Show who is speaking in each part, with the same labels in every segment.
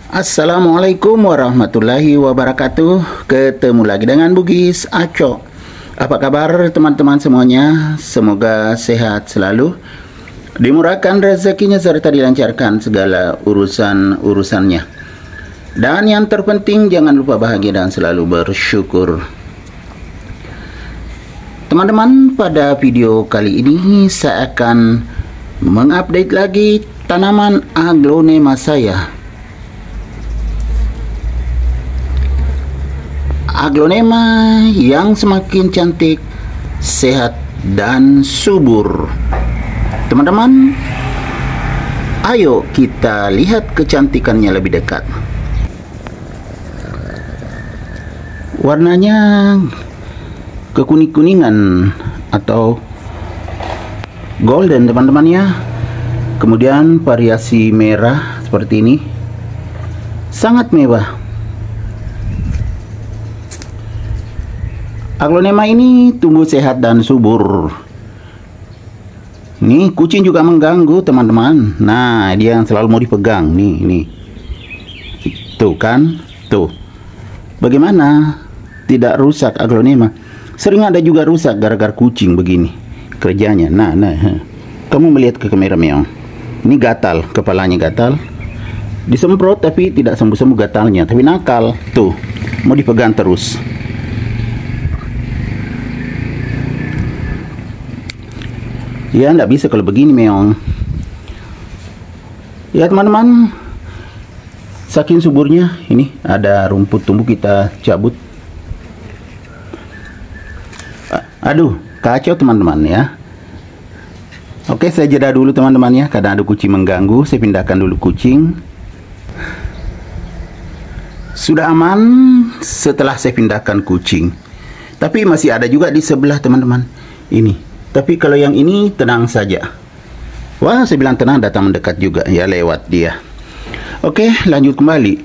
Speaker 1: Assalamualaikum warahmatullahi wabarakatuh. Ketemu lagi dengan Bugis Aco. Apa kabar teman-teman semuanya? Semoga sehat selalu, dimurahkan rezekinya serta dilancarkan segala urusan-urusannya. Dan yang terpenting jangan lupa bahagia dan selalu bersyukur. Teman-teman, pada video kali ini saya akan mengupdate lagi tanaman aglonema saya. Aglonema yang semakin cantik, sehat, dan subur. Teman-teman, ayo kita lihat kecantikannya lebih dekat. Warnanya kekuning-kuningan atau golden, teman-teman ya. Kemudian variasi merah seperti ini, sangat mewah. Aglonema ini tumbuh sehat dan subur. Nih, kucing juga mengganggu, teman-teman. Nah, dia yang selalu mau dipegang. Nih. Tuh kan? Tuh. Bagaimana? Tidak rusak aglonema. Sering ada juga rusak gara-gara kucing begini kerjanya. Nah. Kamu melihat ke kamera meong. Ini gatal, kepalanya gatal. Disemprot tapi tidak sembuh-sembuh gatalnya, tapi nakal. Tuh, mau dipegang terus. Ya, nggak bisa kalau begini meong. Ya teman-teman, saking suburnya, ini ada rumput tumbuh, kita cabut. Aduh, kacau teman-teman ya. Oke, saya jeda dulu teman-teman ya, kadang ada kucing mengganggu. Saya pindahkan dulu kucing. Sudah aman setelah saya pindahkan kucing. Tapi masih ada juga di sebelah teman-teman. Ini. Tapi kalau yang ini tenang saja. Wah, saya bilang tenang, datang mendekat juga ya, lewat dia. Oke, lanjut kembali.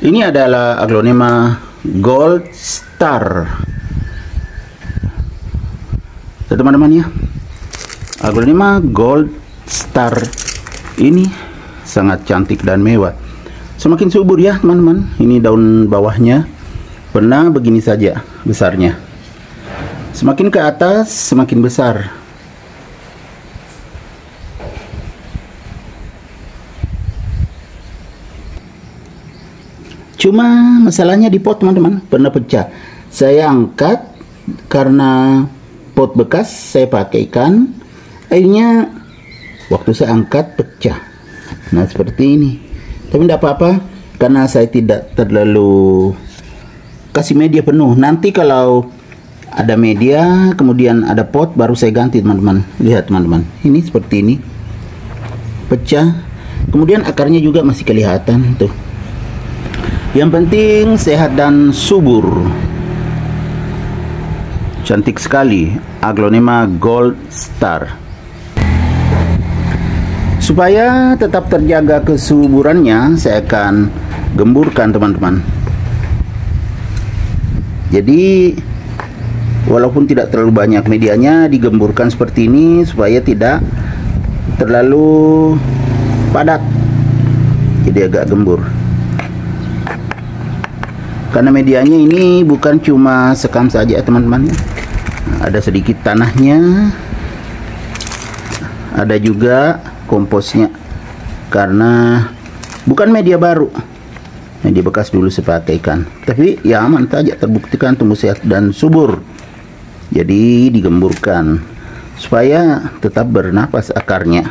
Speaker 1: Ini adalah aglonema Gold Star. Teman-teman ya, aglonema Gold Star ini sangat cantik dan mewah. Semakin subur ya teman-teman. Ini daun bawahnya pernah begini saja besarnya. Semakin ke atas semakin besar. Cuma masalahnya di pot teman-teman, pernah pecah. Saya angkat karena pot bekas saya pakaikan. Akhirnya waktu saya angkat pecah. Nah seperti ini. Tapi tidak apa-apa karena saya tidak terlalu kasih media penuh. Nanti kalau ada media kemudian ada pot baru saya ganti teman-teman. Lihat teman-teman, ini seperti ini pecah, kemudian akarnya juga masih kelihatan tuh. Yang penting sehat dan subur. Cantik sekali aglonema Gold Star. Supaya tetap terjaga kesuburannya, saya akan gemburkan teman-teman. Jadi walaupun tidak terlalu banyak medianya, digemburkan seperti ini supaya tidak terlalu padat. Jadi agak gembur. Karena medianya ini bukan cuma sekam saja teman-teman. Ada sedikit tanahnya. Ada juga komposnya. Karena bukan media baru. Media bekas dulu saya pakaikan. Tapi ya aman saja, terbuktikan tumbuh sehat dan subur. Jadi digemburkan supaya tetap bernapas akarnya.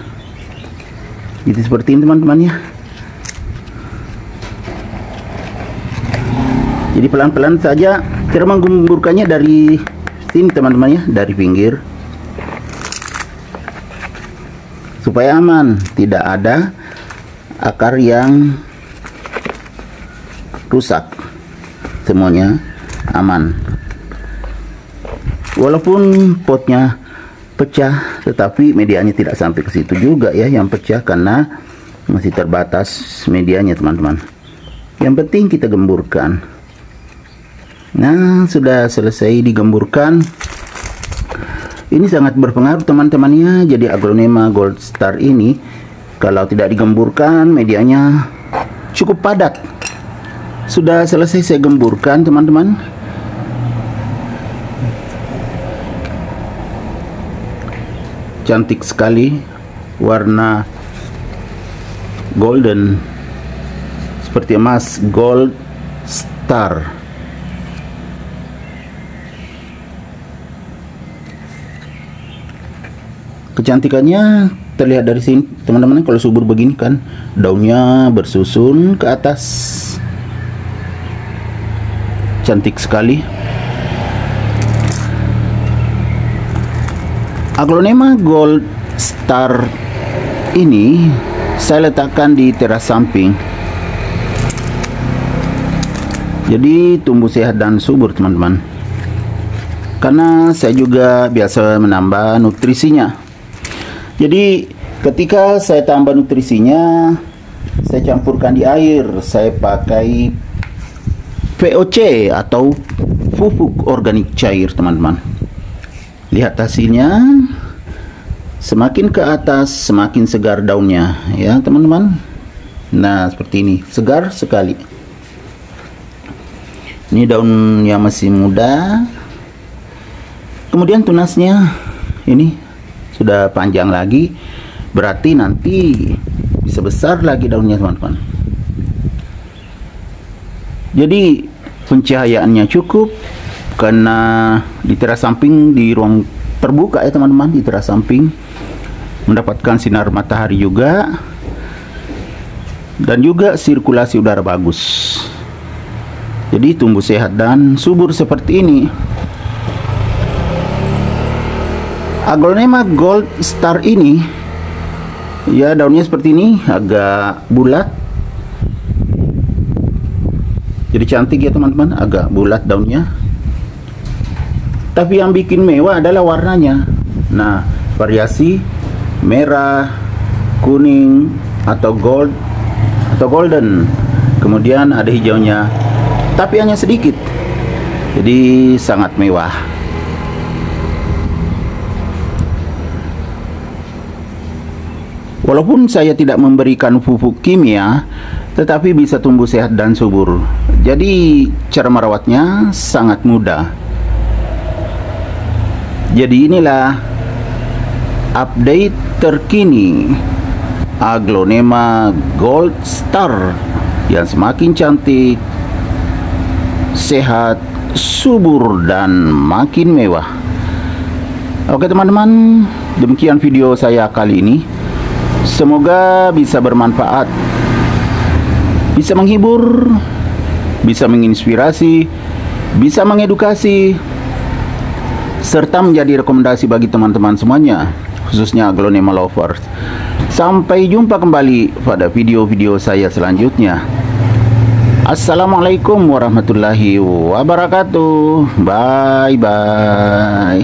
Speaker 1: Jadi seperti ini teman-teman ya. Jadi pelan-pelan saja. Cara menggemburkannya dari sini teman-teman ya, dari pinggir. Supaya aman, tidak ada akar yang rusak. Semuanya aman. Walaupun potnya pecah, tetapi medianya tidak sampai ke situ juga ya yang pecah, karena masih terbatas medianya teman-teman. Yang penting kita gemburkan. Nah, sudah selesai digemburkan. Ini sangat berpengaruh teman-temannya. Jadi aglonema Gold Star ini Kalau tidak digemburkan, medianya cukup padat. Sudah selesai saya gemburkan, teman-teman. Cantik sekali, warna golden seperti emas, gold star. Kecantikannya terlihat dari sini, teman-teman. Kalau subur begini kan, daunnya bersusun ke atas, cantik sekali. Aglonema gold star ini saya letakkan di teras samping, jadi tumbuh sehat dan subur, teman-teman. Karena saya juga biasa menambah nutrisinya. Jadi ketika saya tambah nutrisinya, saya campurkan di air. Saya pakai VOC atau pupuk organik cair, teman-teman. Lihat hasilnya, semakin ke atas semakin segar daunnya, ya teman-teman. Nah, seperti ini, segar sekali. Ini daun yang masih muda. Kemudian tunasnya ini sudah panjang lagi, berarti nanti bisa besar lagi daunnya, teman-teman. Jadi pencahayaannya cukup, karena di teras samping, di ruang terbuka ya teman-teman, di teras samping mendapatkan sinar matahari juga, dan juga sirkulasi udara bagus. Jadi tumbuh sehat dan subur seperti ini. Aglonema gold star ini, ya daunnya seperti ini, agak bulat. Jadi cantik ya teman-teman, agak bulat daunnya. Tapi yang bikin mewah adalah warnanya. Nah, variasi merah, kuning, atau gold, atau golden. Kemudian ada hijaunya, tapi hanya sedikit. Jadi sangat mewah. Walaupun saya tidak memberikan pupuk kimia, tetapi bisa tumbuh sehat dan subur. Jadi cara merawatnya sangat mudah. Jadi inilah update terkini Aglonema gold star yang semakin cantik, sehat, subur, dan makin mewah. Oke teman-teman, demikian video saya kali ini. Semoga bisa bermanfaat, bisa menghibur, bisa menginspirasi, bisa mengedukasi, serta menjadi rekomendasi bagi teman-teman semuanya, khususnya Aglonema lovers. Sampai jumpa kembali pada video-video saya selanjutnya. Assalamualaikum warahmatullahi wabarakatuh. Bye bye.